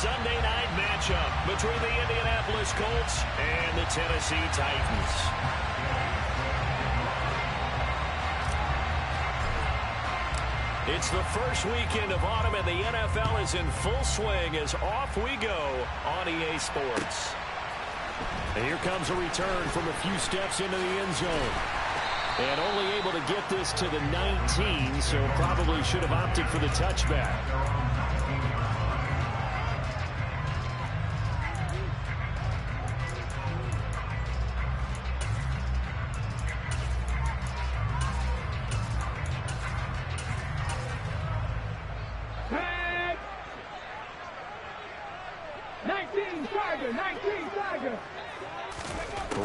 Sunday night matchup between the Indianapolis Colts and the Tennessee Titans. It's the first weekend of autumn, and the NFL is in full swing as off we go on EA Sports. And here comes a return from a few steps into the end zone. And only able to get this to the 19, so probably should have opted for the touchback.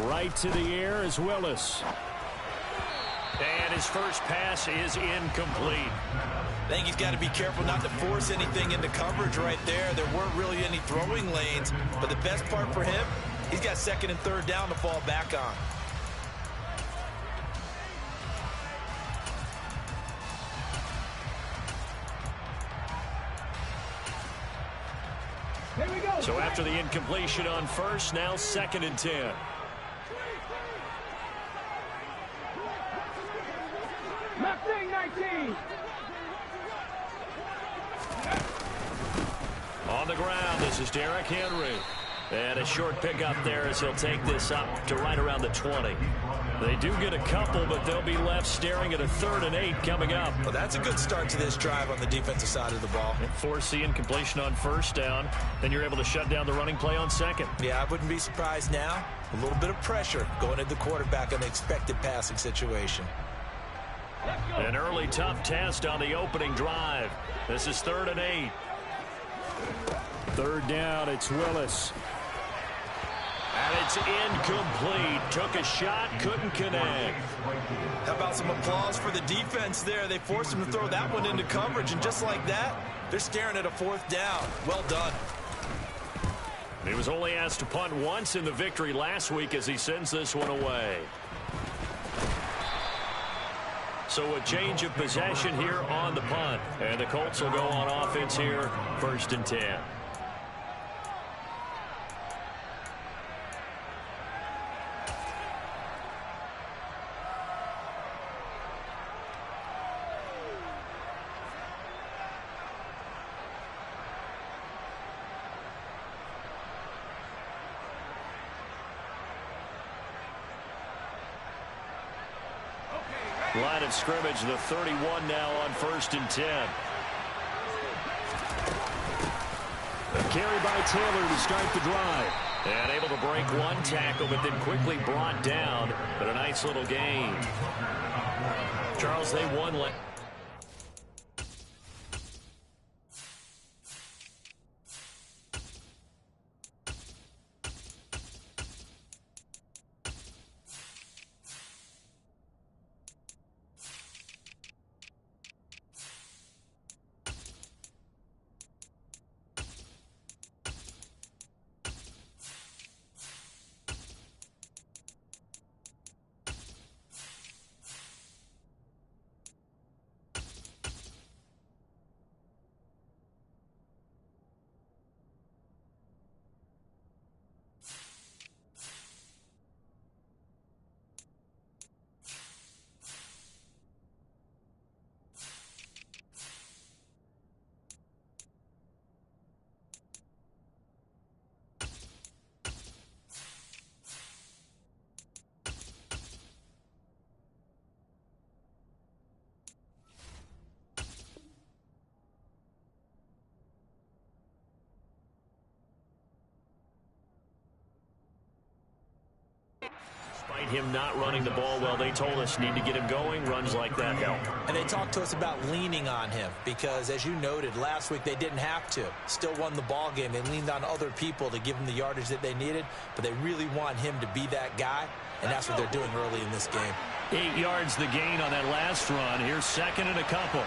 Right to the air is Willis. And his first pass is incomplete. I think he's got to be careful not to force anything into coverage right there. There weren't really any throwing lanes, but the best part for him, he's got second and third down to fall back on. So after the incompletion on first, now second and 10. On the ground, this is Derrick Henry. And a short pickup there as he'll take this up to right around the 20. They do get a couple, but they'll be left staring at a 3rd and 8 coming up. Well, that's a good start to this drive on the defensive side of the ball. And force the incompletion on first down. Then you're able to shut down the running play on second. Yeah, I wouldn't be surprised now. A little bit of pressure going at the quarterback on the expected passing situation. An early tough test on the opening drive. This is 3rd and 8. 3rd down, it's Willis. And it's incomplete. Took a shot, couldn't connect. How about some applause for the defense there? They forced him to throw that one into coverage, and just like that, they're staring at a 4th down. Well done. He was only asked to punt once in the victory last week as he sends this one away. So a change of possession here on the punt. And the Colts will go on offense here, 1st and 10. Line of scrimmage, the 31 now on 1st and 10. A carry by Taylor to start the drive. And able to break one tackle, but then quickly brought down. But a nice little gain. Charles, they won. Him not running the ball well. They told us need to get him going. Runs like that help. And they talked to us about leaning on him because, as you noted, last week they didn't have to. Still won the ball game. They leaned on other people to give them the yardage that they needed, but they really want him to be that guy, and that's what they're doing early in this game. 8 yards the gain on that last run. Here's 2nd and a couple.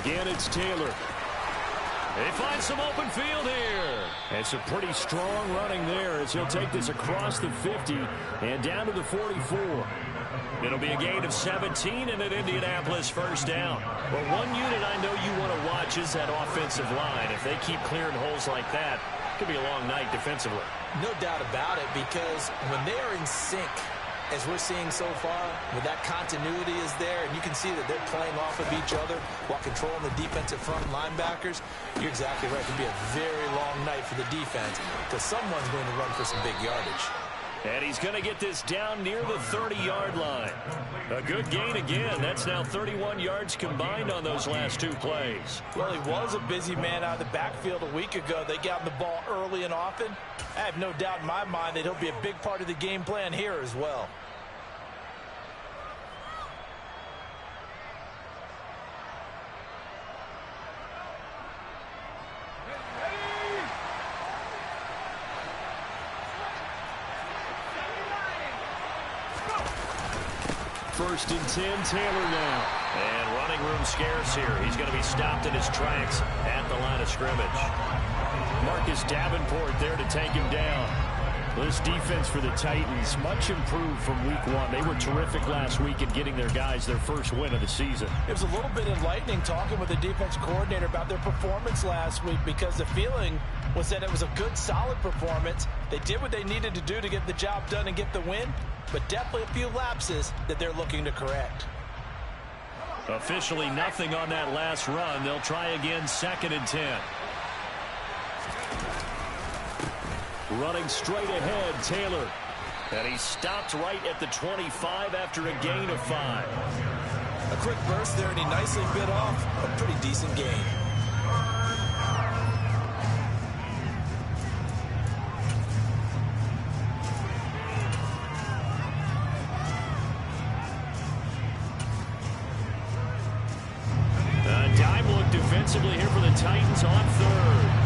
Again, it's Taylor. They find some open field here. And some pretty strong running there as he'll take this across the 50 and down to the 44. It'll be a gain of 17 and an Indianapolis first down. Well, one unit I know you want to watch is that offensive line. If they keep clearing holes like that, it could be a long night defensively. No doubt about it, because when they are in sync, as we're seeing so far, when that continuity is there, and you can see that they're playing off of each other while controlling the defensive front linebackers, you're exactly right. It could be a very long night for the defense because someone's going to run for some big yardage. And he's going to get this down near the 30-yard line. A good gain again. That's now 31 yards combined on those last two plays. Well, he was a busy man out of the backfield a week ago. They got him the ball early and often. I have no doubt in my mind that he'll be a big part of the game plan here as well. First and 10, Taylor now. And running room scarce here. He's going to be stopped in his tracks at the line of scrimmage. Marcus Davenport there to take him down. This defense for the Titans, much improved from week one. They were terrific last week in getting their guys their first win of the season. It was a little bit enlightening talking with the defense coordinator about their performance last week, because the feeling was that it was a good, solid performance. They did what they needed to do to get the job done and get the win, but definitely a few lapses that they're looking to correct. Officially nothing on that last run. They'll try again, 2nd and 10. Running straight ahead, Taylor. And he stopped right at the 25 after a gain of 5. A quick burst there, and he nicely bit off a pretty decent gain. A dime look defensively here for the Titans on 3rd.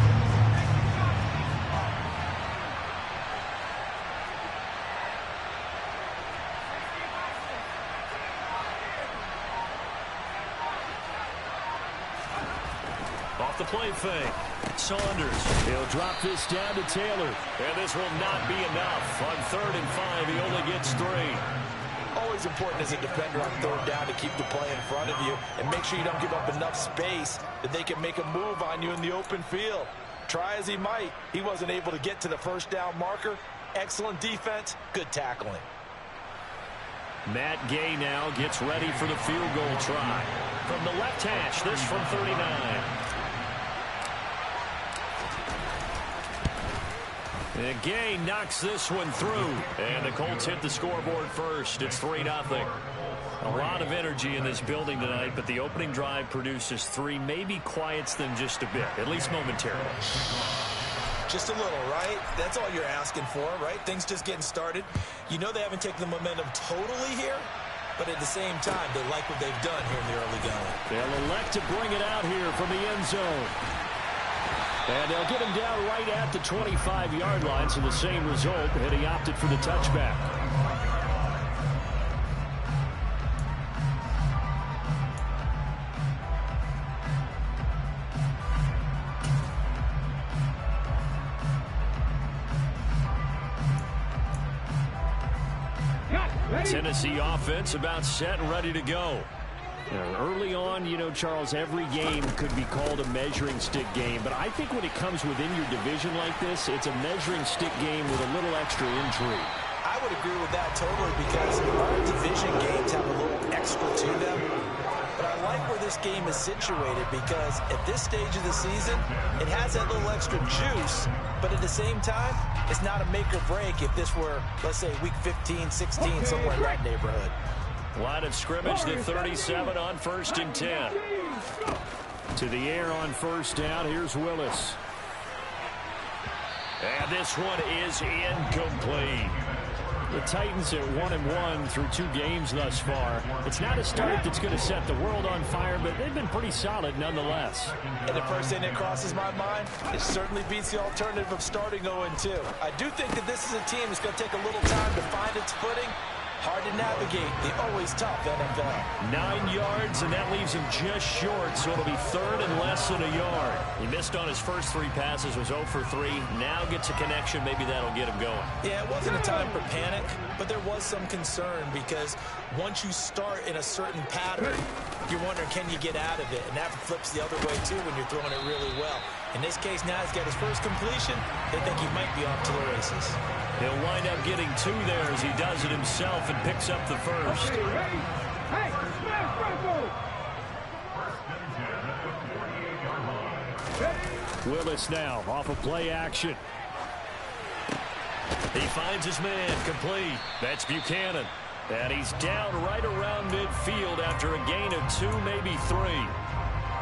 Off the play fake. Saunders. He'll drop this down to Taylor. And this will not be enough. On 3rd and 5, he only gets 3. Always important as a defender on 3rd down to keep the play in front of you and make sure you don't give up enough space that they can make a move on you in the open field. Try as he might, he wasn't able to get to the first down marker. Excellent defense, good tackling. Matt Gay now gets ready for the field goal try. From the left hash, this from 39. And Gay knocks this one through. And the Colts hit the scoreboard first. It's 3-0. A lot of energy in this building tonight, but the opening drive produces 3. Maybe quiets them just a bit, at least momentarily. Just a little, right? That's all you're asking for, right? Things just getting started. You know they haven't taken the momentum totally here, but at the same time, they like what they've done here in the early going. They'll elect to bring it out here from the end zone. And they'll get him down right at the 25-yard line, so the same result, and he opted for the touchback. Tennessee offense about set and ready to go. Early on, you know, Charles, every game could be called a measuring stick game, but I think when it comes within your division like this, it's a measuring stick game with a little extra intrigue. I would agree with that totally, because our division games have a little extra to them. But I like where this game is situated, because at this stage of the season, it has that little extra juice, but at the same time, it's not a make or break if this were, let's say, week 15, 16, somewhere in that neighborhood. Line of scrimmage, the 37 on 1st and 10. To the air on 1st down. Here's Willis. And this one is incomplete. The Titans at 1-1 through 2 games thus far. It's not a start that's going to set the world on fire, but they've been pretty solid nonetheless. And the first thing that crosses my mind, it certainly beats the alternative of starting 0-2. I do think that this is a team that's going to take a little time to find its footing, Hard to navigate the always tough NFL. 9 yards, and that leaves him just short, so it'll be third and less than a yard. He missed on his first 3 passes, was 0 for 3. Now gets a connection. Maybe that'll get him going. Yeah, it wasn't a time for panic, but there was some concern because once you start in a certain pattern, you're wondering, can you get out of it? And that flips the other way, too, when you're throwing it really well. In this case, now he's got his first completion. They think he might be off to the races. He'll wind up getting 2 there as he does it himself and picks up the first. Willis now off of play action. He finds his man complete. That's Buchanan. And he's down right around midfield after a gain of 2, maybe 3.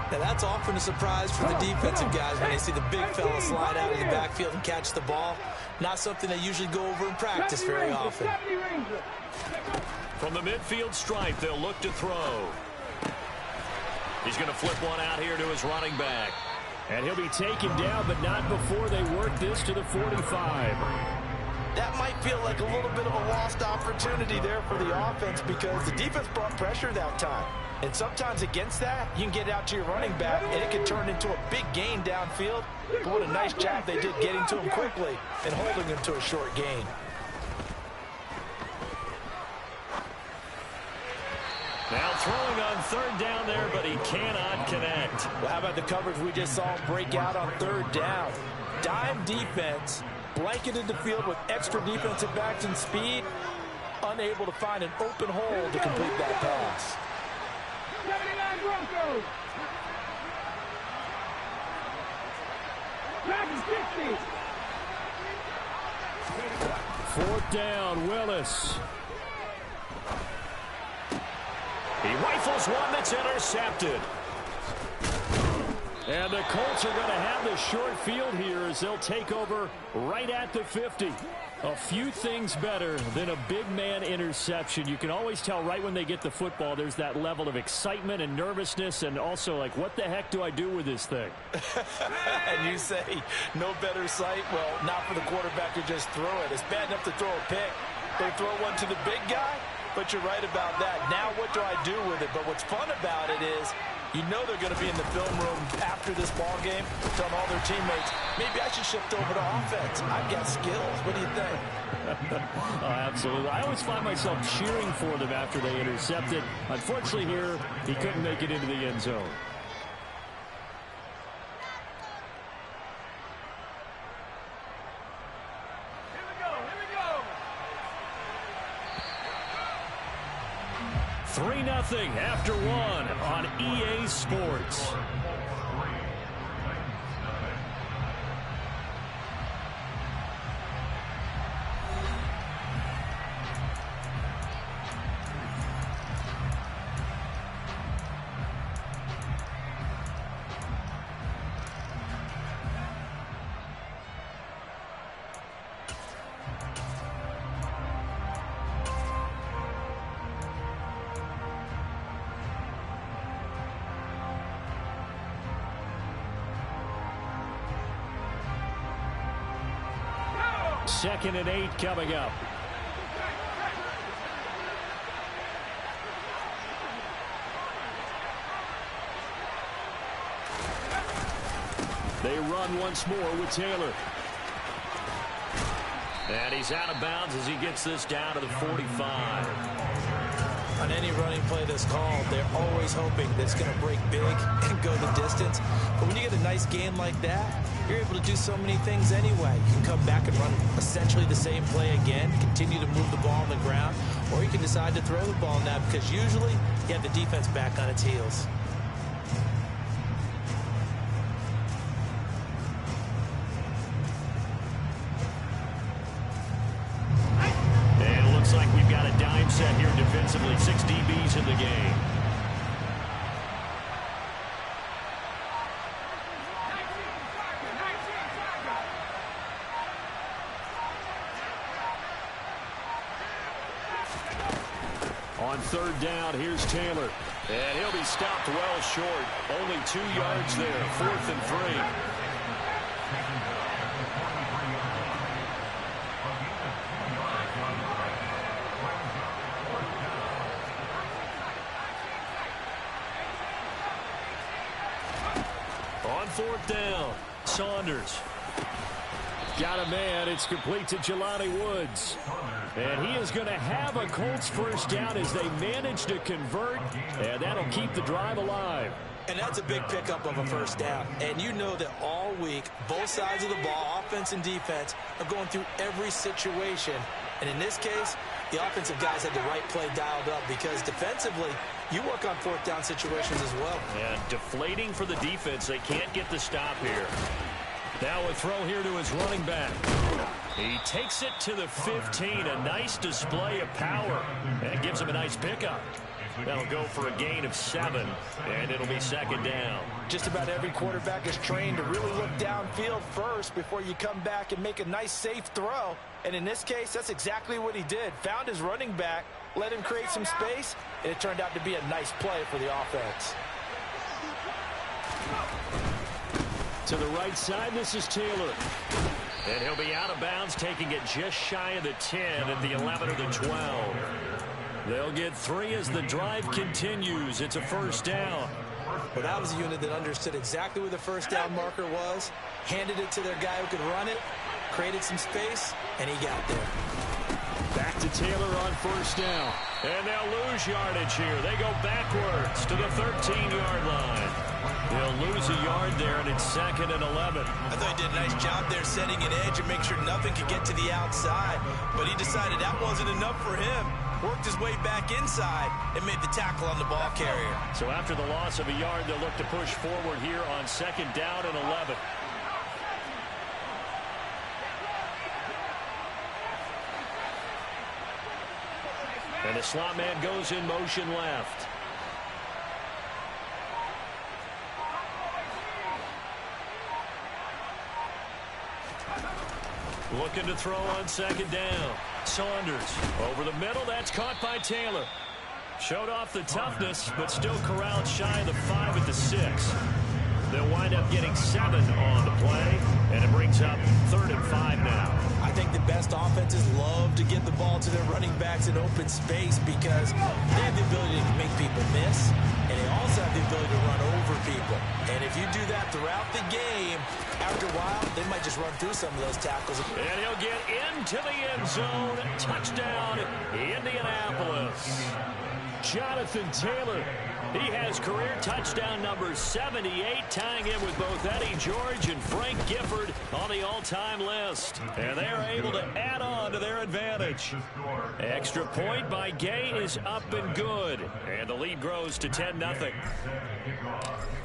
Now, that's often a surprise for the defensive guys when they see the big fella slide out of the backfield and catch the ball. Not something they usually go over in practice very often. From the midfield stripe, they'll look to throw. He's going to flip one out here to his running back. And he'll be taken down, but not before they work this to the 45. That might feel like a little bit of a lost opportunity there for the offense because the defense brought pressure that time. And sometimes against that, you can get out to your running back, and it can turn into a big gain downfield. But what a nice job they did getting to him quickly and holding him to a short gain. Now throwing on third down there, but he cannot connect. Well, how about the coverage we just saw break out on third down? Dime defense, blanketed the field with extra defensive backs and speed, unable to find an open hole to complete that pass. 79 Broncos. Back 60. 4th down, Willis. He rifles one that's intercepted. And the Colts are going to have the short field here as they'll take over right at the 50. A few things better than a big man interception. You can always tell right when they get the football, there's that level of excitement and nervousness and also like, what the heck do I do with this thing? And you say, no better sight? Well, not for the quarterback to just throw it. It's bad enough to throw a pick. They throw one to the big guy, but you're right about that. Now what do I do with it? But what's fun about it is you know they're going to be in the film room after this ball game telling all their teammates, maybe I should shift over to offense. I've got skills. What do you think? Oh, absolutely. I always find myself cheering for them after they intercept it. Unfortunately here, he couldn't make it into the end zone. Here we go. 3-0 after 1 on EA Sports. Second and 8 coming up. They run once more with Taylor. And he's out of bounds as he gets this down to the 45. On any running play that's called, they're always hoping that it's going to break big and go the distance. But when you get a nice gain like that, you're able to do so many things anyway. You can come back and run essentially the same play again, continue to move the ball on the ground, or you can decide to throw the ball now because usually you have the defense back on its heels. And it looks like we've got a dime set here defensively. 6 DBs in the game. On third down, here's Taylor. And he'll be stopped well short. Only 2 yards there. 4th and 3. 4th down. Saunders. Got a man. It's complete to Jelani Woods. And he is going to have a Colts first down as they manage to convert. And that'll keep the drive alive. And that's a big pickup of a first down. And you know that all week, both sides of the ball, offense and defense, are going through every situation. And in this case, the offensive guys had the right play dialed up because defensively, you work on 4th down situations as well. And deflating for the defense. They can't get the stop here. Now a throw here to his running back. He takes it to the 15. A nice display of power. And gives him a nice pickup. That'll go for a gain of 7. And it'll be 2nd down. Just about every quarterback is trained to really look downfield first before you come back and make a nice, safe throw. And in this case, that's exactly what he did. Found his running back, let him create some space, and it turned out to be a nice play for the offense. To the right side, this is Taylor. And he'll be out of bounds, taking it just shy of the 10 at the 11 or the 12. They'll get 3 as the drive continues. It's a first down. Well, that was a unit that understood exactly where the first down marker was, handed it to their guy who could run it, created some space, and he got there. Back to Taylor on first down. And they'll lose yardage here. They go backwards to the 13-yard line. They'll lose a yard there, and it's 2nd and 11. I thought he did a nice job there setting an edge and make sure nothing could get to the outside. But he decided that wasn't enough for him. Worked his way back inside and made the tackle on the ball carrier. So after the loss of a yard, they'll look to push forward here on 2nd down and 11. And the slot man goes in motion left. Looking to throw on 2nd down. Saunders over the middle. That's caught by Taylor. Showed off the toughness, but still corralled shy of the 5 at the 6. They'll wind up getting 7 on the play, and it brings up 3rd and 5 now. I think the best offenses love to get the ball to their running backs in open space because they have the ability to make people miss, and they also have the ability to run over people. And if you do that throughout the game, after a while, they might just run through some of those tackles. And he'll get into the end zone. Touchdown, Indianapolis. Jonathan Taylor. He has career touchdown number 78, tying him with both Eddie George and Frank Gifford on the all-time list. And they are able to add on to their advantage. Extra point by Gay is up and good. And the lead grows to 10-0.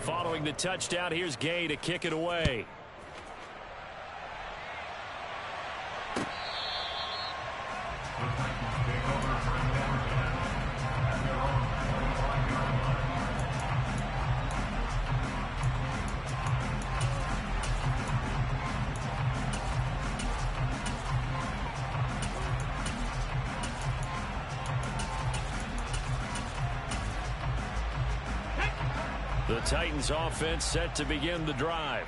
Following the touchdown, here's Gay to kick it away. The Titans offense set to begin the drive.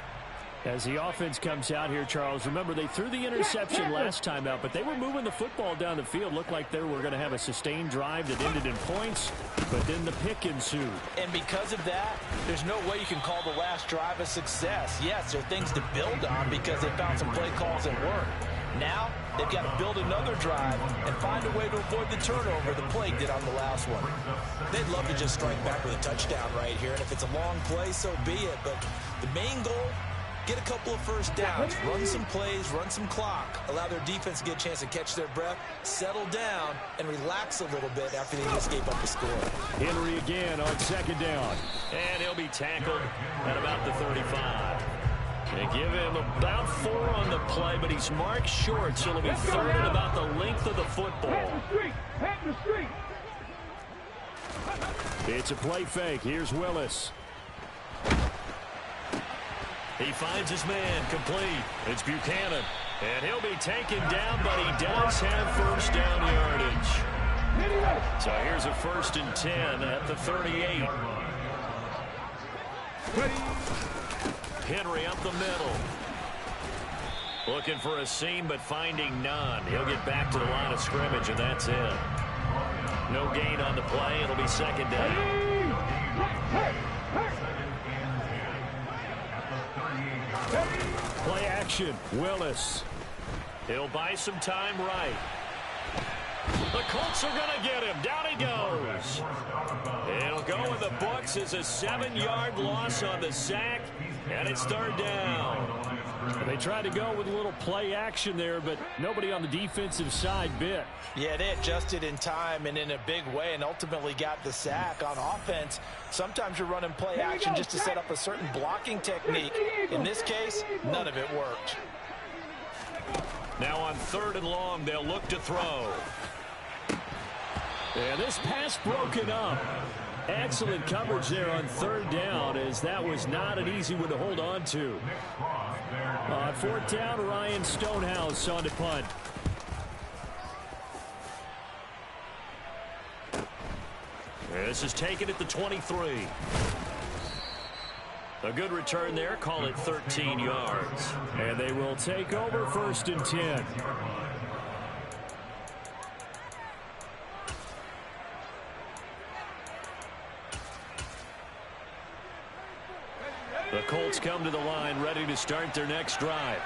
As the offense comes out here, Charles, remember they threw the interception last time out, but they were moving the football down the field. Looked like they were going to have a sustained drive that ended in points, but then the pick ensued. And because of that, there's no way you can call the last drive a success. Yes, there are things to build on because they found some play calls that work. Now, they've got to build another drive and find a way to avoid the turnover the Plague did on the last one. They'd love to just strike back with a touchdown right here, and if it's a long play, so be it. But the main goal, get a couple of first downs, run some plays, run some clock, allow their defense to get a chance to catch their breath, settle down, and relax a little bit after they just gave up a score. Henry again on 2nd down. And he'll be tackled at about the 35. They give him about 4 on the play, but he's marked short, so it'll be 3rd and about the length of the football. It's a play fake. Here's Willis. He finds his man complete. It's Buchanan. And he'll be taken down, but he does have first down yardage. So here's a 1st and 10 at the 38. Henry up the middle. Looking for a seam, but finding none. He'll get back to the line of scrimmage, and that's it. No gain on the play. It'll be 2nd down. Play action. Willis. He'll buy some time right. The Colts are going to get him. Down he goes. It'll go in the books as a 7-yard loss on the sack, and it's third down. They tried to go with a little play action there, but nobody on the defensive side bit. Yeah, they adjusted in time and in a big way and ultimately got the sack. On offense, sometimes you're running play action just to set up a certain blocking technique. In this case, none of it worked. Now on 3rd and long, they'll look to throw. And this pass broken up. Excellent coverage there on 3rd down, as that was not an easy one to hold on to. On 4th down, Ryan Stonehouse on to punt. This is taken at the 23. A good return there. Call it 13 yards. And they will take over 1st and 10. The Colts come to the line, ready to start their next drive.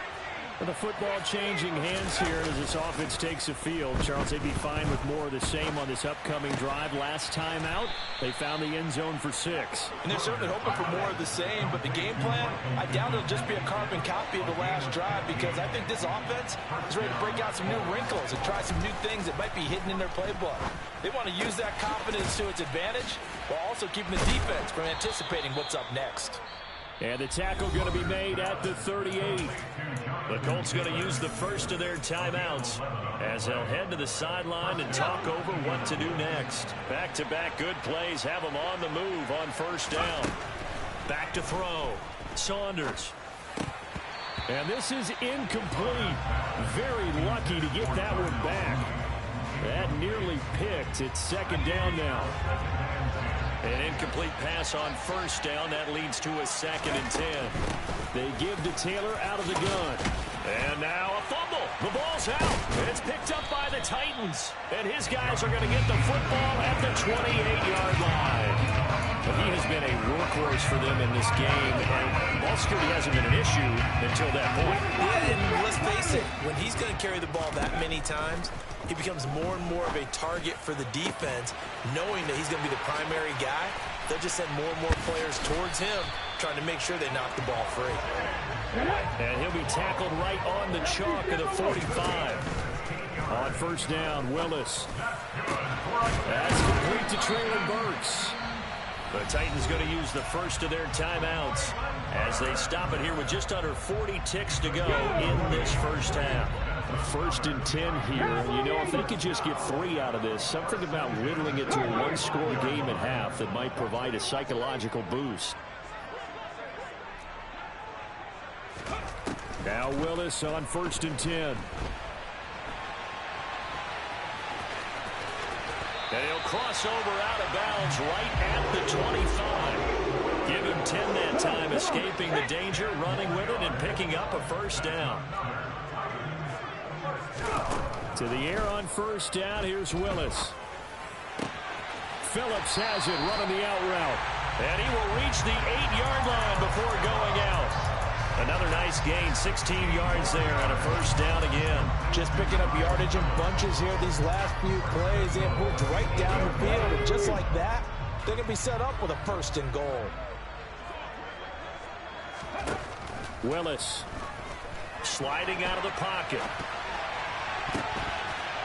The football changing hands here as this offense takes a field. Charles, they'd be fine with more of the same on this upcoming drive. Last time out, they found the end zone for 6. And they're certainly hoping for more of the same, but the game plan, I doubt it'll just be a carbon copy of the last drive, because I think this offense is ready to break out some new wrinkles and try some new things that might be hidden in their playbook. They want to use that confidence to its advantage while also keeping the defense from anticipating what's up next. And the tackle going to be made at the 38. The Colts going to use the first of their timeouts as they'll head to the sideline and talk over what to do next. Back-to-back good plays have them on the move on 1st down. Back to throw. Saunders. And this is incomplete. Very lucky to get that one back. That nearly picked. It's 2nd down now. An incomplete pass on 1st down. That leads to a 2nd and 10. They give to Taylor out of the gun. And now a fumble. The ball's out. It's picked up by the Titans. And his guys are going to get the football at the 28-yard line. But he has been a workhorse for them in this game. And ball security hasn't been an issue until that point. Yeah, and let's face it, when he's going to carry the ball that many times, he becomes more and more of a target for the defense, knowing that he's going to be the primary guy. They'll just send more and more players towards him, trying to make sure they knock the ball free. And he'll be tackled right on the chalk of the 45. On 1st down, Willis. That's complete to Traylon Burks. The Titans going to use the first of their timeouts as they stop it here with just under 40 ticks to go in this first half. 1st and 10 here. You know, if they could just get 3 out of this, something about whittling it to a 1-score game at half that might provide a psychological boost. Now Willis on 1st and 10. And he'll cross over out of bounds right at the 25. Give him 10 that time, escaping the danger, running with it, and picking up a 1st down. To the air on 1st down, here's Willis. Phillips has it, running the out route. And he will reach the 8-yard line before going out. Another nice gain, 16 yards there on a 1st down again. Just picking up yardage in bunches here these last few plays. They have moved right down the field, and just like that, they're going to be set up with a 1st and goal. Willis sliding out of the pocket.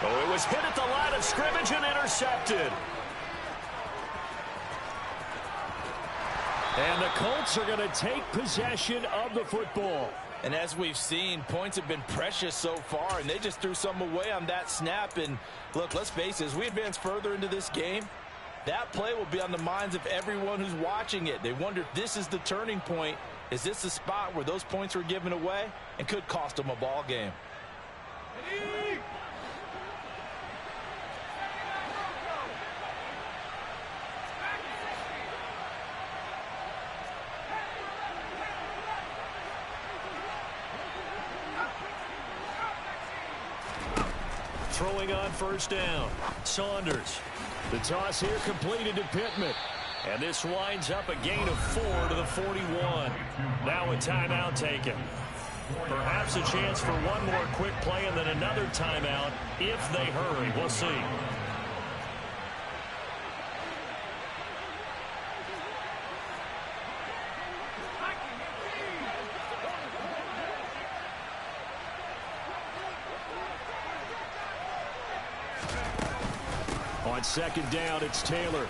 Oh, it was hit at the line of scrimmage and intercepted. And the Colts are going to take possession of the football. And as we've seen, points have been precious so far, and they just threw some away on that snap. And look, let's face it, as we advance further into this game, that play will be on the minds of everyone who's watching it. They wonder if this is the turning point. Is this the spot where those points were given away and could cost them a ball game? Throwing on 1st down, Saunders. The toss here completed to Pittman. And this winds up a gain of 4 to the 41. Now a timeout taken. Perhaps a chance for one more quick play and then another timeout if they hurry. We'll see. On second down, it's Taylor.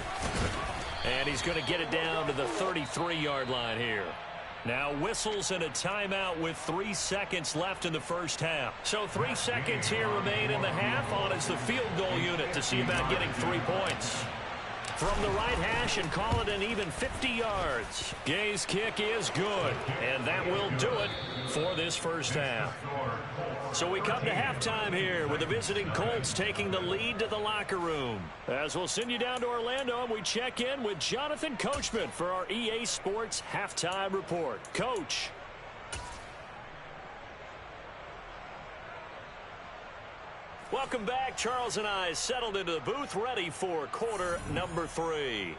And he's going to get it down to the 33-yard line here. Now whistles and a timeout with 3 seconds left in the first half. So 3 seconds here remain in the half. On is the field goal unit to see about getting 3 points. From the right hash and call it an even 50 yards. Gay's kick is good. And that will do it for this first half. So we come to halftime here with the visiting Colts taking the lead to the locker room. As we'll send you down to Orlando and we check in with Jonathan Coachman for our EA Sports Halftime Report. Coach. Welcome back. Charles and I settled into the booth ready for quarter number 3.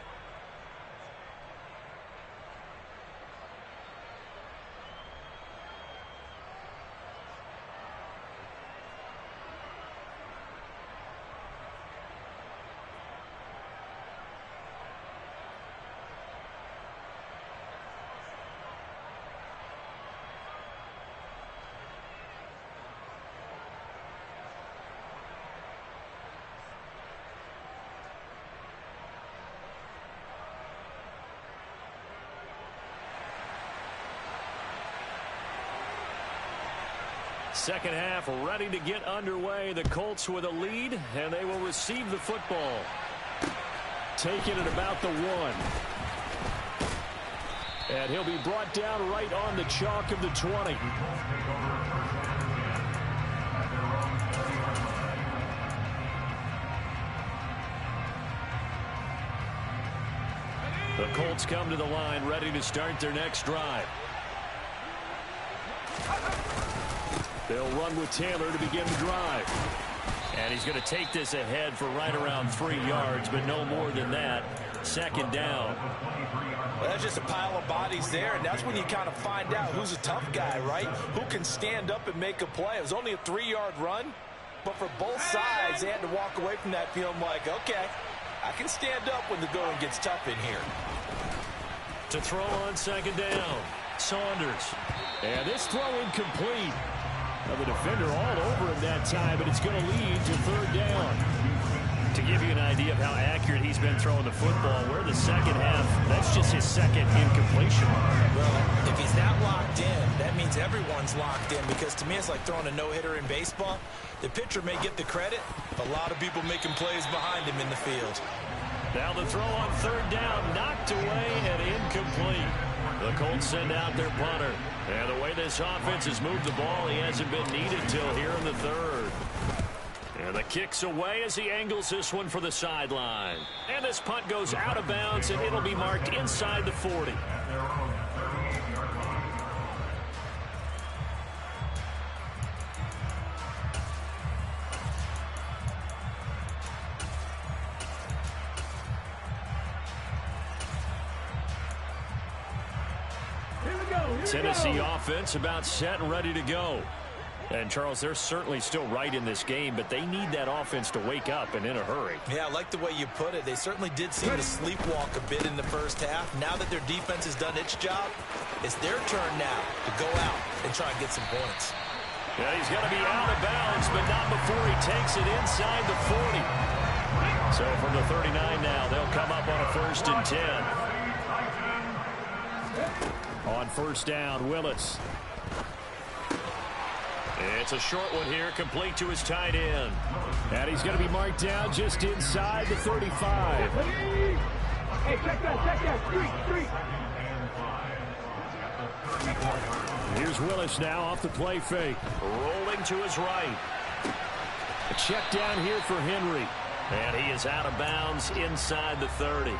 Second half ready to get underway. The Colts with a lead, and they will receive the football. Taking it about the 1. And he'll be brought down right on the chalk of the 20. The Colts come to the line ready to start their next drive. They'll run with Taylor to begin the drive. And he's going to take this ahead for right around 3 yards, but no more than that. Second down. Well, that's just a pile of bodies there, and that's when you kind of find out who's a tough guy, right? Who can stand up and make a play. It was only a 3-yard run, but for both sides, they had to walk away from that feeling like, okay, I can stand up when the going gets tough in here. To throw on second down, Saunders. And this throw incomplete. Now the defender all over him that time, but it's going to lead to third down. To give you an idea of how accurate he's been throwing the football, we're the second half. That's just his second incompletion. Well, if he's that locked in, that means everyone's locked in, because to me it's like throwing a no-hitter in baseball. The pitcher may get the credit, but a lot of people making plays behind him in the field. Now the throw on third down, knocked away and incomplete. The Colts send out their punter. And the way this offense has moved the ball, he hasn't been needed till here in the third. And the kick's away as he angles this one for the sideline. And this punt goes out of bounds, and it'll be marked inside the 40. Tennessee offense about set and ready to go. And, Charles, they're certainly still right in this game, but they need that offense to wake up and in a hurry. Yeah, I like the way you put it. They certainly did seem to sleepwalk a bit in the first half. Now that their defense has done its job, it's their turn now to go out and try and get some points. Yeah, he's going to be out of bounds, but not before he takes it inside the 40. So from the 39 now, they'll come up on a 1st and 10. On first down, Willis. It's a short one here, complete to his tight end. And he's going to be marked down just inside the 35. Hey, check that, street. Here's Willis now off the play fake. Rolling to his right. A check down here for Henry. And he is out of bounds inside the 30.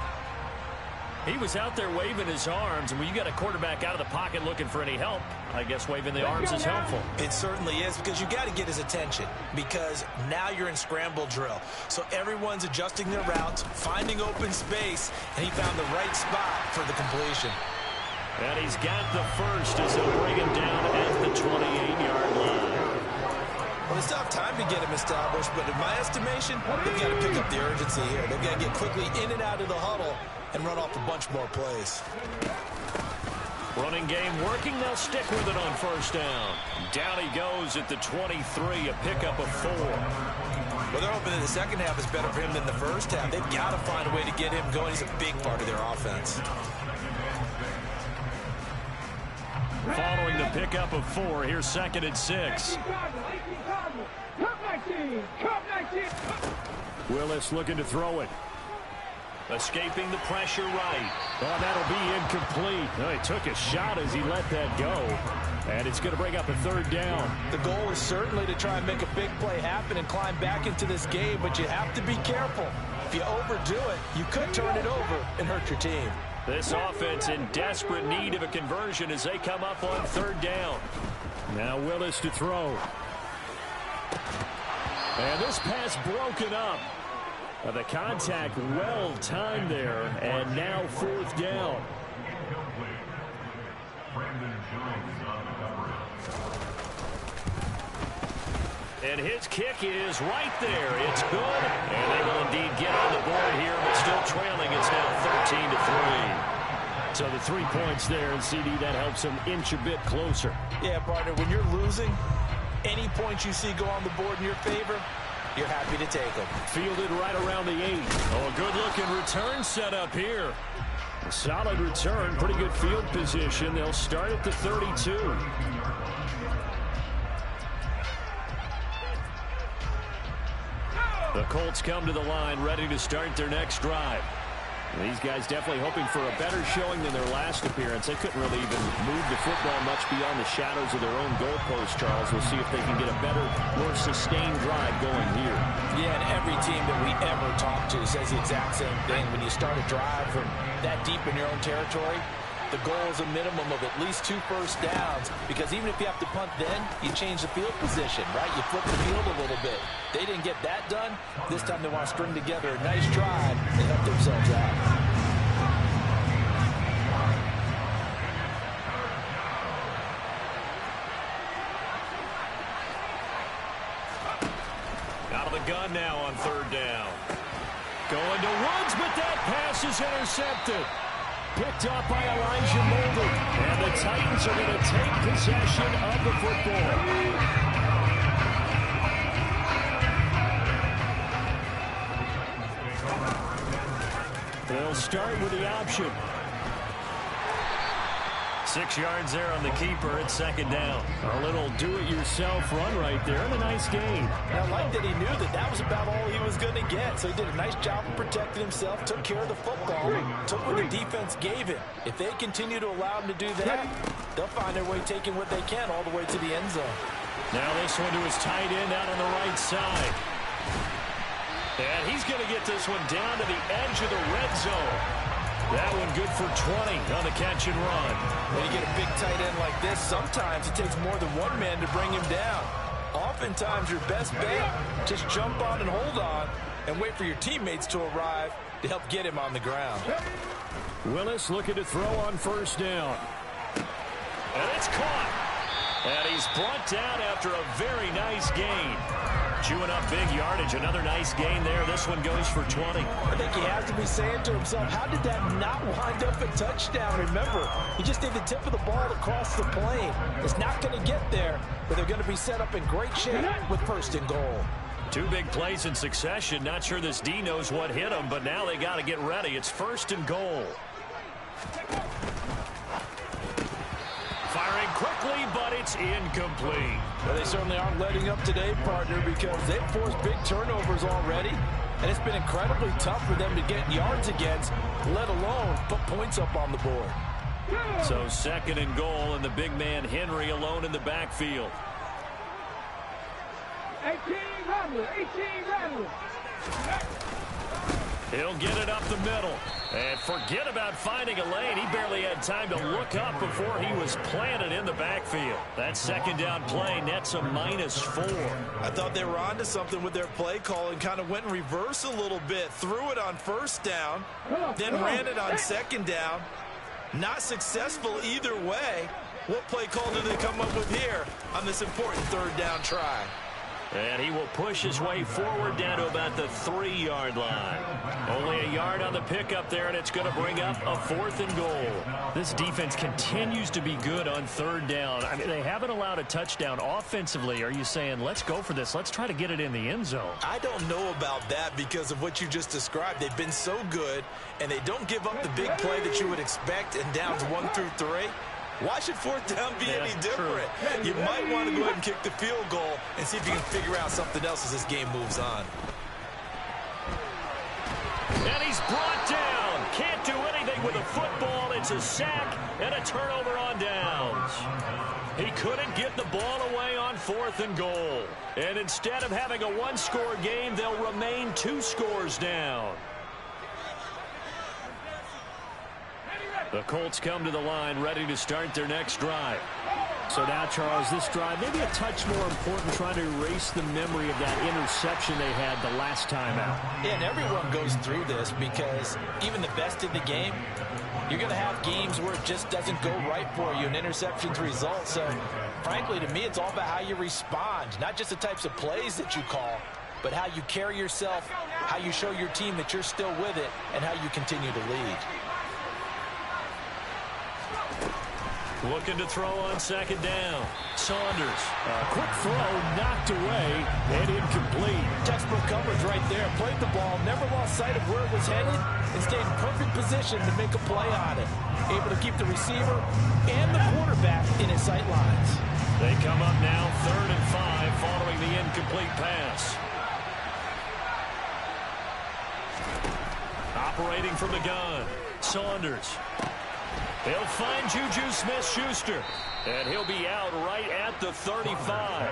He was out there waving his arms, and when you got a quarterback out of the pocket looking for any help, I guess waving the arms is helpful. It certainly is, because you got to get his attention, because now you're in scramble drill. So everyone's adjusting their routes, finding open space, and he found the right spot for the completion. And he's got the first as they'll bring him down at the 28-yard line. Well, they still have time to get him established, but in my estimation, they've got to pick up the urgency here. They've got to get quickly in and out of the huddle and run off a bunch more plays. Running game working. They'll stick with it on first down. Down he goes at the 23, a pickup of 4. Well, they're hoping that the second half is better for him than the first half. They've got to find a way to get him going. He's a big part of their offense. Following the pickup of 4, here's 2nd and 6. Willis looking to throw it. Escaping the pressure right. Oh, that'll be incomplete. Oh, he took a shot as he let that go. And it's going to bring up a 3rd down. The goal is certainly to try and make a big play happen and climb back into this game, but you have to be careful. If you overdo it, you could turn it over and hurt your team. This offense in desperate need of a conversion as they come up on 3rd down. Now Willis to throw. And this pass broken up. The contact well timed there, and now 4th down. And his kick is right there. It's good, and they will indeed get on the board here, but still trailing. It's now 13-3. So the 3 points there, and CD, that helps them inch a bit closer. Yeah, partner, when you're losing, any points you see go on the board in your favor, you're happy to take them. Fielded right around the 8. Oh, a good-looking return set up here. A solid return, pretty good field position. They'll start at the 32. The Colts come to the line, ready to start their next drive. These guys definitely hoping for a better showing than their last appearance. They couldn't really even move the football much beyond the shadows of their own goalpost, Charles. We'll see if they can get a better, more sustained drive going here. Yeah, and every team that we ever talk to says the exact same thing. When you start a drive from that deep in your own territory, the goal is a minimum of at least 2 first downs, because even if you have to punt then, you change the field position, right? You flip the field a little bit. They didn't get that done. This time they want to string together a nice drive and help themselves out. Out of the gun now on 3rd down. Going to Woods, but that pass is intercepted. Picked up by Elijah Molden. And the Titans are going to take possession of the football. They'll start with the option. 6 yards there on the keeper. It's 2nd down. A little do-it-yourself run right there, and a nice gain. And I like that he knew that that was about all he was going to get. So he did a nice job of protecting himself, took care of the football, took what the defense gave him. If they continue to allow him to do that, they'll find their way taking what they can all the way to the end zone. Now this one to his tight end out on the right side. And he's going to get this one down to the edge of the red zone. That one good for 20 on the catch and run. When you get a big tight end like this, sometimes it takes more than one man to bring him down. Oftentimes your best bet, just jump on and hold on and wait for your teammates to arrive to help get him on the ground. Willis looking to throw on 1st down. And it's caught. And he's brought down after a very nice gain. Chewing up big yardage. Another nice gain there. This one goes for 20. I think he has to be saying to himself, how did that not wind up a touchdown? Remember, he just did the tip of the ball across the plane. It's not going to get there, but they're going to be set up in great shape with 1st and goal. 2 big plays in succession. Not sure this D knows what hit him, but now they got to get ready. It's 1st and goal. Firing quickly, but it's incomplete. Well, they certainly aren't letting up today, partner, because they've forced big turnovers already, and it's been incredibly tough for them to get yards against, let alone put points up on the board. So 2nd and goal, and the big man Henry alone in the backfield. 18 Rattler. He'll get it up the middle. And forget about finding a lane. He barely had time to look up before he was planted in the backfield. That 2nd down play nets a -4. I thought they were onto something with their play call and kind of went in reverse a little bit. Threw it on 1st down, then ran it on 2nd down. Not successful either way. What play call do they come up with here on this important third down try? And he will push his way forward down to about the 3-yard line. Only a yard on the pickup there, and it's going to bring up a 4th and goal. This defense continues to be good on third down. I mean, they haven't allowed a touchdown offensively. Are you saying, let's go for this? Let's try to get it in the end zone. I don't know about that because of what you just described. They've been so good, and they don't give up the big play that you would expect in downs 1 through 3. Why should 4th down be any different? You might want to go ahead and kick the field goal and see if you can figure out something else as this game moves on. And he's brought down. Can't do anything with a football. It's a sack and a turnover on downs. He couldn't get the ball away on 4th and goal. And instead of having a 1-score game, they'll remain 2 scores down. The Colts come to the line ready to start their next drive. So now, Charles, this drive maybe a touch more important, trying to erase the memory of that interception they had the last time out. Yeah, and everyone goes through this because even the best in the game, you're going to have games where it just doesn't go right for you, and interceptions result. So, frankly, to me, it's all about how you respond, not just the types of plays that you call, but how you carry yourself, how you show your team that you're still with it, and how you continue to lead. Looking to throw on 2nd down. Saunders. A quick throw, knocked away, and incomplete. Textbook coverage right there. Played the ball, never lost sight of where it was headed, and stayed in perfect position to make a play on it. Able to keep the receiver and the quarterback in his sight lines. They come up now 3rd and 5 following the incomplete pass. Operating from the gun. Saunders. He'll find Juju Smith-Schuster, and he'll be out right at the 35.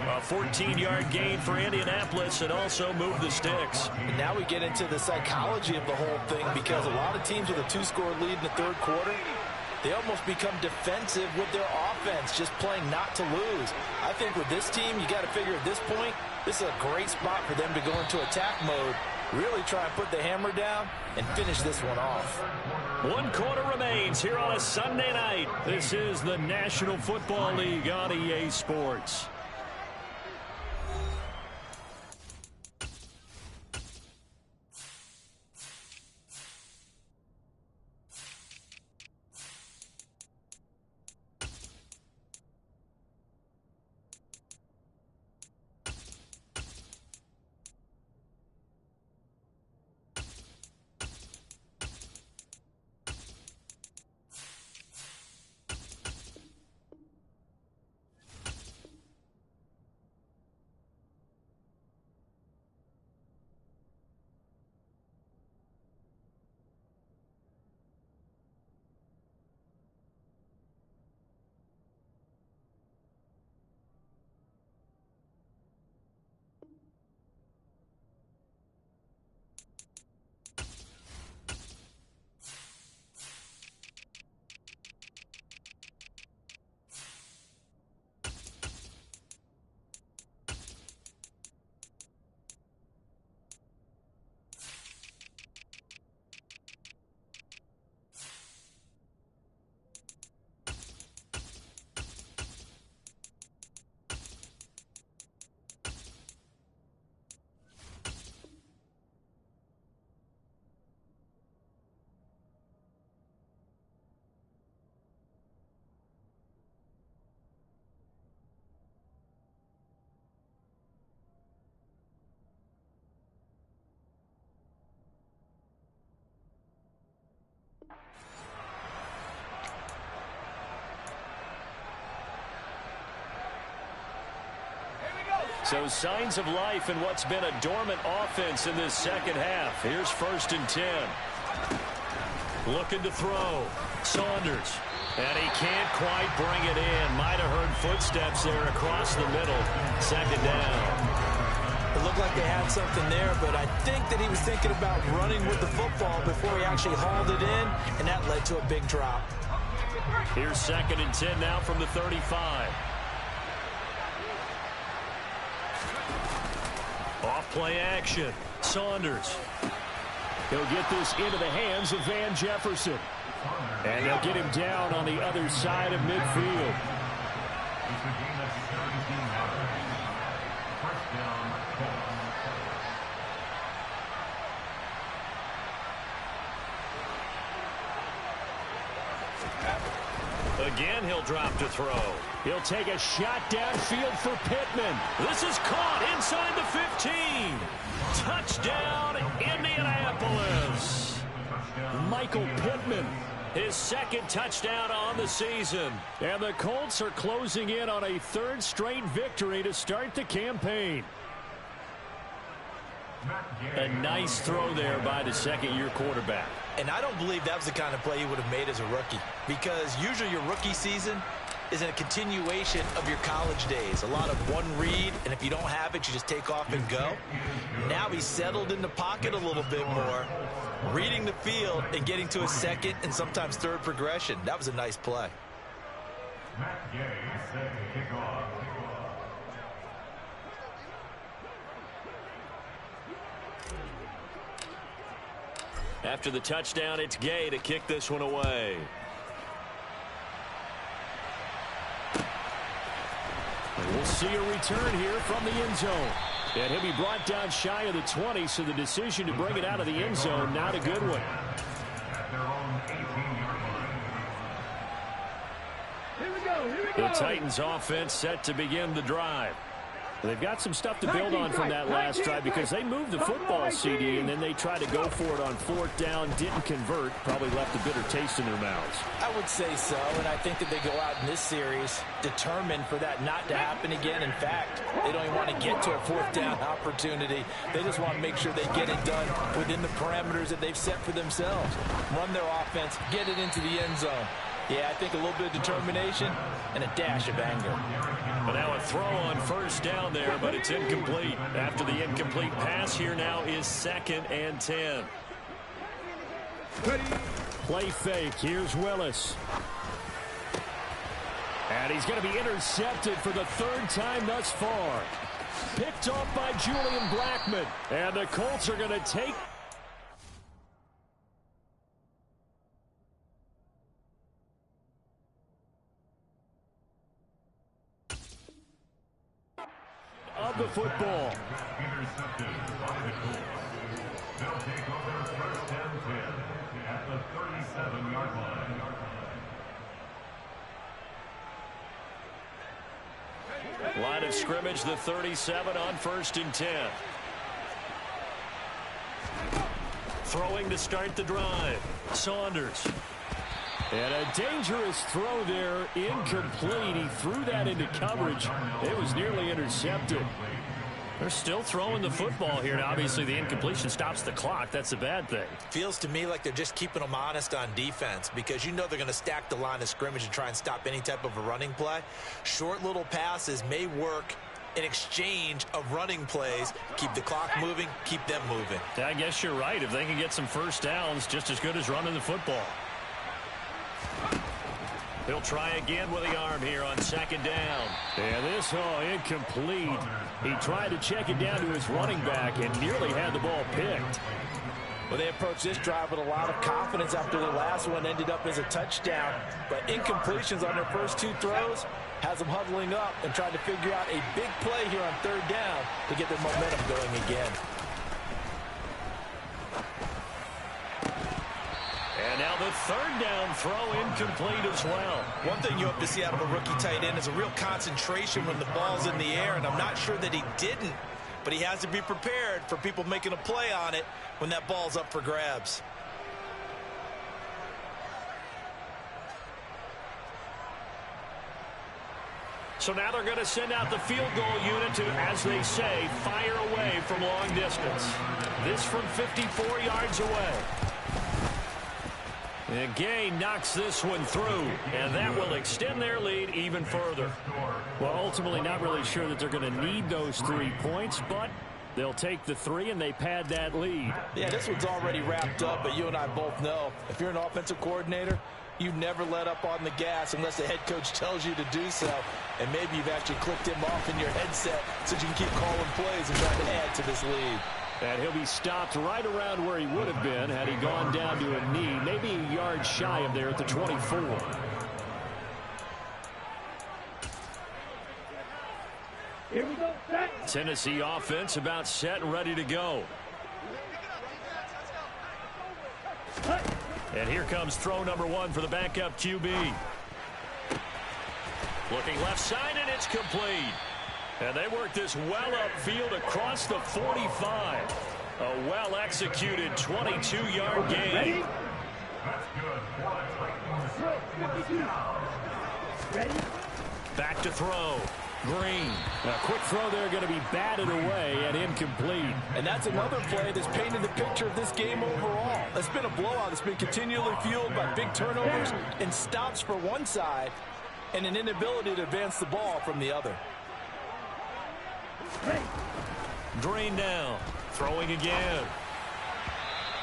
A 14-yard gain for Indianapolis, and also move the sticks. And now we get into the psychology of the whole thing, because a lot of teams with a 2-score lead in the third quarter, they almost become defensive with their offense, just playing not to lose. I think with this team, you got to figure at this point, this is a great spot for them to go into attack mode, really try and put the hammer down and finish this one off. 1 quarter remains here on a Sunday night. This is the National Football League on EA Sports. So signs of life in what's been a dormant offense in this second half. Here's 1st and 10. Looking to throw. Saunders. And he can't quite bring it in. Might have heard footsteps there across the middle. 2nd down. It looked like they had something there, but I think that he was thinking about running with the football before he actually hauled it in, and that led to a big drop. Here's 2nd and 10 now from the 35. Off-play action. Saunders. He'll get this into the hands of Van Jefferson. And they'll get him down on the other side of midfield. Again, he'll drop to throw. He'll take a shot downfield for Pittman. This is caught inside the 15. Touchdown, Indianapolis. Michael Pittman. His second touchdown on the season. And the Colts are closing in on a third straight victory to start the campaign. A nice throw there by the second-year quarterback. And I don't believe that was the kind of play he would have made as a rookie, because usually your rookie season is a continuation of your college days. A lot of one read, and if you don't have it, you just take off and go. Now he's settled in the pocket a little bit more, reading the field and getting to a second and sometimes third progression. That was a nice play. After the touchdown, it's Gay to kick this one away. And we'll see a return here from the end zone. And he'll be brought down shy of the 20, so the decision to bring it out of the end zone, not a good one. Here we go. The Titans offense set to begin the drive. They've got some stuff to build on from that last drive because they moved the football, CD, and then they tried to go for it on fourth down, didn't convert, probably left a bitter taste in their mouths. I would say so, and I think that they go out in this series determined for that not to happen again. In fact, they don't even want to get to a fourth down opportunity. They just want to make sure they get it done within the parameters that they've set for themselves. Run their offense, get it into the end zone. Yeah, I think a little bit of determination and a dash of anger. But now a throw on first down there, but it's incomplete. After the incomplete pass, here now is 2nd and 10. Play fake. Here's Willis. And he's going to be intercepted for the third time thus far. Picked off by Julian Blackmon. And the Colts are going to take of the football. Intercepted by the Colts. They'll take over 1st and 10 at the 37-yard line. Line of scrimmage, the 37 on 1st and 10. Throwing to start the drive. Saunders. And a dangerous throw there, incomplete. He threw that into coverage. It was nearly intercepted. They're still throwing the football here. Now, obviously, the incompletion stops the clock. That's a bad thing. Feels to me like they're just keeping them honest on defense because you know they're going to stack the line of scrimmage and try and stop any type of a running play. Short little passes may work in exchange of running plays. Keep the clock moving, keep them moving. Yeah, I guess you're right. If they can get some first downs, just as good as running the football. He'll try again with the arm here on 2nd down. And this, incomplete. He tried to check it down to his running back and nearly had the ball picked. Well, they approached this drive with a lot of confidence after the last one ended up as a touchdown. But incompletions on their first 2 throws has them huddling up and trying to figure out a big play here on 3rd down to get their momentum going again. And now the 3rd down throw incomplete as well. One thing you hope to see out of a rookie tight end is a real concentration when the ball's in the air, and I'm not sure that he didn't, but he has to be prepared for people making a play on it when that ball's up for grabs. So now they're going to send out the field goal unit to, as they say, fire away from long distance. This from 54 yards away. And Gay knocks this one through, and that will extend their lead even further. Well, ultimately not really sure that they're going to need those 3 points, but they'll take the 3 and they pad that lead. Yeah, this one's already wrapped up, but you and I both know if you're an offensive coordinator, you never let up on the gas unless the head coach tells you to do so. And maybe you've actually clicked him off in your headset so you can keep calling plays and trying to add to this lead. And he'll be stopped right around where he would have been had he gone down to a knee, maybe a yard shy of there at the 24. Here we go. Set. Tennessee offense about set and ready to go. And here comes throw number 1 for the backup QB. Looking left side, and it's complete. And they work this well upfield across the 45. A well-executed 22-yard gain. That's good for the Titans. Ready? Back to throw. Green. A quick throw there going to be batted away and incomplete. And that's another play that's painted the picture of this game overall. It's been a blowout. It's been continually fueled by big turnovers and stops for one side and an inability to advance the ball from the other. Green down. Throwing again.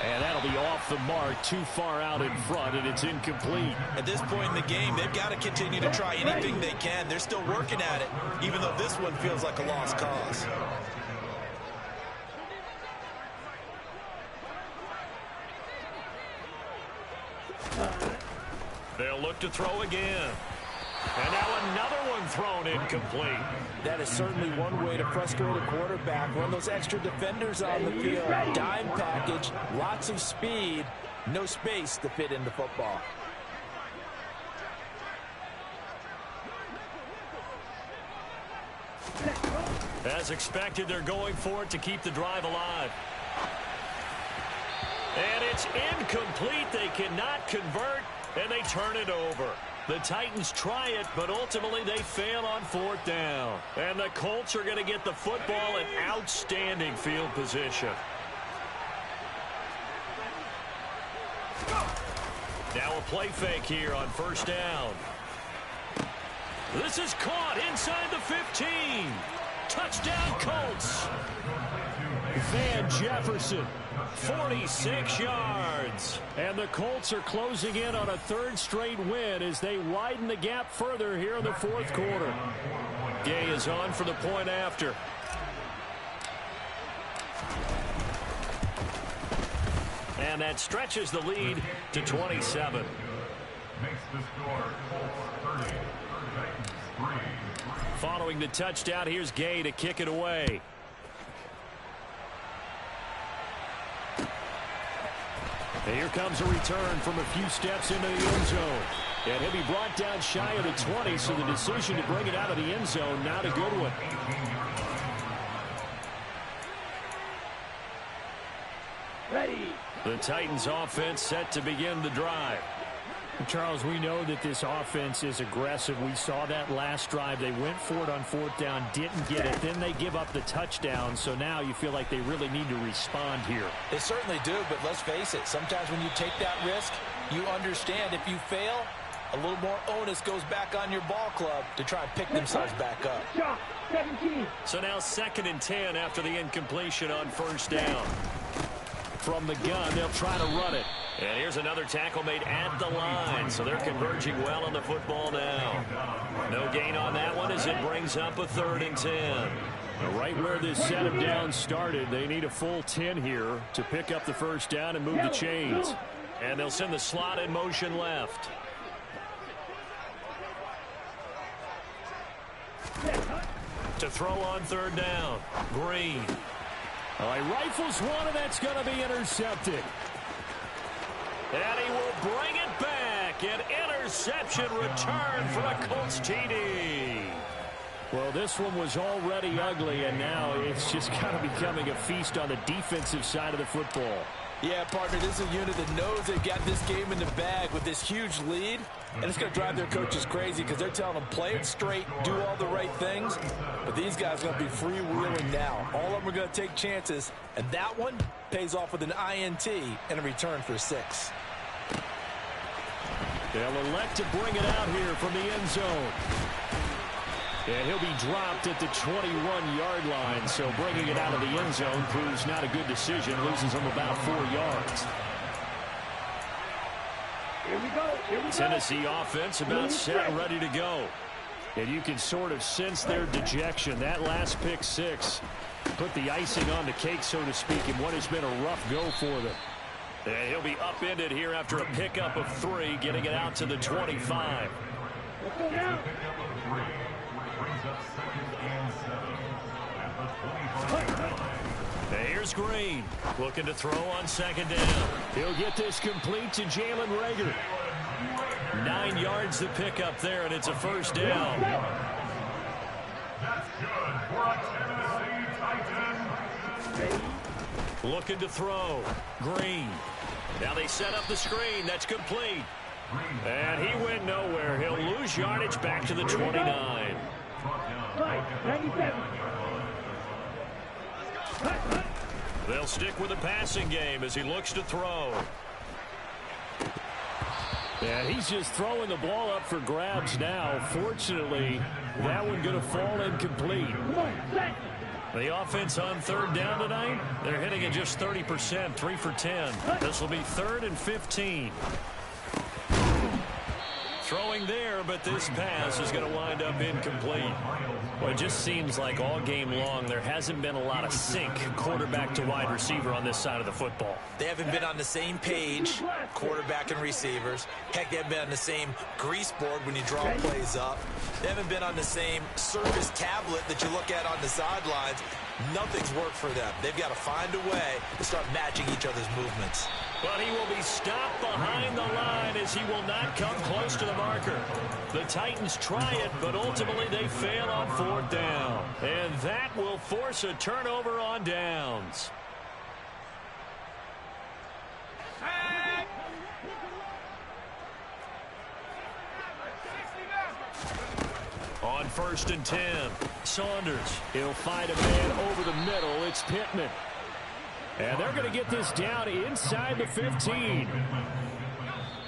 And that'll be off the mark, too far out in front, and it's incomplete. At this point in the game, they've got to continue to try anything they can. They're still working at it, even though this one feels like a lost cause. They'll look to throw again. And now another one thrown incomplete. That is certainly one way to frustrate a quarterback. Run those extra defenders on the field. Dime package, lots of speed, no space to fit into football. As expected, they're going for it to keep the drive alive. And it's incomplete. They cannot convert, and they turn it over. The Titans try it, but ultimately they fail on 4th down. And the Colts are going to get the football in outstanding field position. Now a play fake here on 1st down. This is caught inside the 15. Touchdown Colts. Van Jefferson. 46 yards. And the Colts are closing in on a 3rd straight win as they widen the gap further here in the 4th quarter. Gay is on for the point after. And that stretches the lead to 27. Makes the score Colts 30, Titans 3. Following the touchdown, here's Gay to kick it away. And here comes a return from a few steps into the end zone. And he'll be brought down shy of the 20, so the decision to bring it out of the end zone, not a good one. Ready. The Titans offense set to begin the drive. Charles, we know that this offense is aggressive. We saw that last drive. They went for it on 4th down, didn't get it. Then they give up the touchdown. So now you feel like they really need to respond here. They certainly do, but let's face it. Sometimes when you take that risk, you understand if you fail, a little more onus goes back on your ball club to try and pick themselves back up. Shot. 17. So now 2nd and 10 after the incompletion on 1st down. From the gun, they'll try to run it. And here's another tackle made at the line. So they're converging well on the football now. No gain on that one as it brings up a 3rd and 10. Right where this set of downs started, they need a full 10 here to pick up the 1st down and move the chains. And they'll send the slot in motion left. To throw on 3rd down. Green. All right, rifles one, and that's going to be intercepted. And he will bring it back. An interception return for a Colts TD. Well, this one was already ugly, and now it's just kind of becoming a feast on the defensive side of the football. Yeah, partner, this is a unit that knows they've got this game in the bag with this huge lead, and it's going to drive their coaches crazy because they're telling them play it straight, do all the right things, but these guys are going to be freewheeling now. All of them are going to take chances, and that one pays off with an INT and a return for 6. They'll elect to bring it out here from the end zone. And he'll be dropped at the 21-yard line, so bringing it out of the end zone proves not a good decision, loses him about 4 yards. Here we go. Here we go. Tennessee offense about set and ready to go. And you can sort of sense their dejection. That last pick 6 put the icing on the cake, so to speak, in what has been a rough go for them. And he'll be upended here after a pickup of 3, getting it out to the 25. Let's go now. Brings up 2nd and 7 at the 25. Here's Green, looking to throw on 2nd down. He'll get this complete to Jalen Reagor. 9 yards to pick up there, and it's a 1st down. That's good for a Tennessee Titan. Looking to throw. Green. Now they set up the screen. That's complete. And he went nowhere. He'll lose yardage back to the 29. 97. They'll stick with the passing game as he looks to throw. Yeah, he's just throwing the ball up for grabs now. Fortunately, that one going to fall incomplete. Come on, set. The offense on 3rd down tonight, they're hitting at just 30%, 3 for 10. This will be 3rd and 15. Throwing there, but this pass is going to wind up incomplete. Well, it just seems like all game long there hasn't been a lot of sync quarterback to wide receiver on this side of the football. They haven't been on the same page, quarterback and receivers. Heck, they haven't been on the same grease board when you draw plays up. They haven't been on the same Surface tablet that you look at on the sidelines. Nothing's worked for them. They've got to find a way to start matching each other's movements. But he will be stopped behind the line as he will not come close to the marker. The Titans try it, but ultimately they fail on 4th down. And that will force a turnover on downs. On 1st and 10, Saunders. He'll find a man over the middle. It's Pittman. And they're going to get this down inside the 15.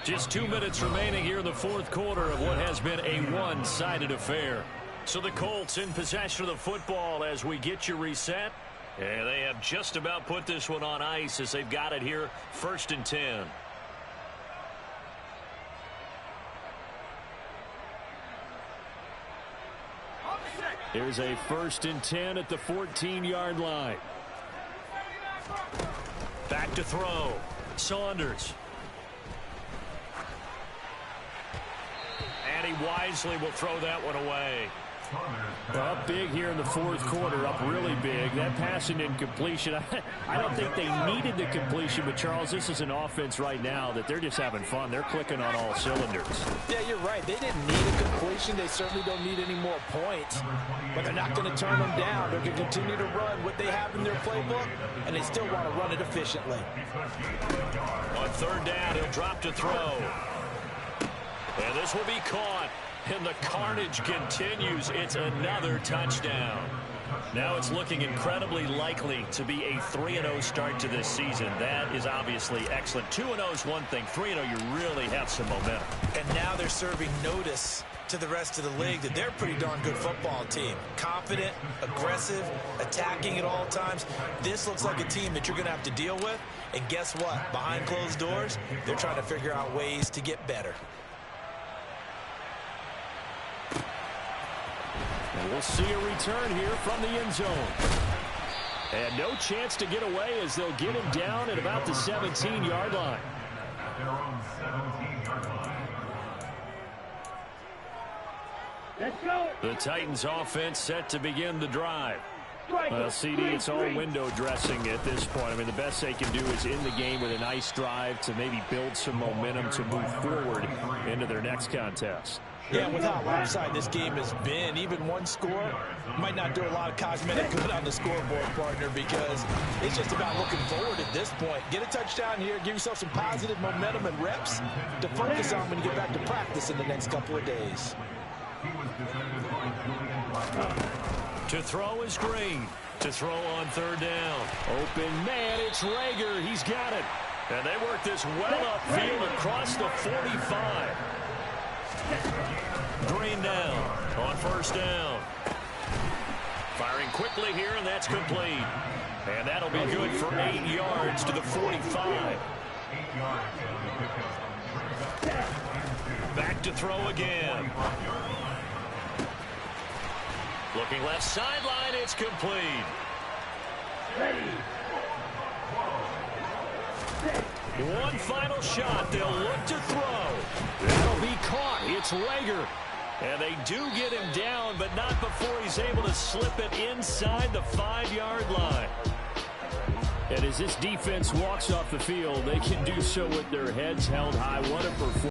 Just 2 minutes remaining here in the 4th quarter of what has been a one-sided affair. So the Colts in possession of the football as we get you reset. And they have just about put this one on ice as they've got it here, 1st and 10. Here's a 1st and 10 at the 14-yard line. Back to throw. Saunders. And he wisely will throw that one away. Up big here in the 4th quarter, up really big. That passing incompletion, I don't think they needed the completion, but Charles, this is an offense right now that they're just having fun. They're clicking on all cylinders. Yeah, you're right. They didn't need a completion. They certainly don't need any more points, but they're not going to turn them down. They're going to continue to run what they have in their playbook, and they still want to run it efficiently. On 3rd down, he'll drop to throw. And this will be caught. And the carnage continues. It's another touchdown. Now it's looking incredibly likely to be a 3-0 start to this season. That is obviously excellent. 2-0 is one thing. 3-0, you really have some momentum. And now they're serving notice to the rest of the league that they're a pretty darn good football team. Confident, aggressive, attacking at all times. This looks like a team that you're going to have to deal with. And guess what? Behind closed doors, they're trying to figure out ways to get better. And we'll see a return here from the end zone. And no chance to get away as they'll get him down at about the 17-yard line. At their own 17-yard line. Let's go. The Titans offense set to begin the drive. Well, CD, it's all window dressing at this point. I mean, the best they can do is in the game with a nice drive to maybe build some momentum to move forward into their next contest. Yeah, with how lopsided this game has been, even one score might not do a lot of cosmetic good on the scoreboard, partner, because it's just about looking forward at this point. Get a touchdown here, give yourself some positive momentum and reps to focus on when you get back to practice in the next couple of days. To throw is Green. To throw on 3rd down. Open man, it's Reagor. He's got it. And they work this well upfield across the 45. Green down on 1st down. Firing quickly here, and that's complete. And that'll be good for 8 yards to the 45. Back to throw again. Looking left sideline, it's complete. Ready. One final shot. They'll look to throw. That'll be caught. It's Rager. And they do get him down, but not before he's able to slip it inside the 5-yard line. And as this defense walks off the field, they can do so with their heads held high. What a performance.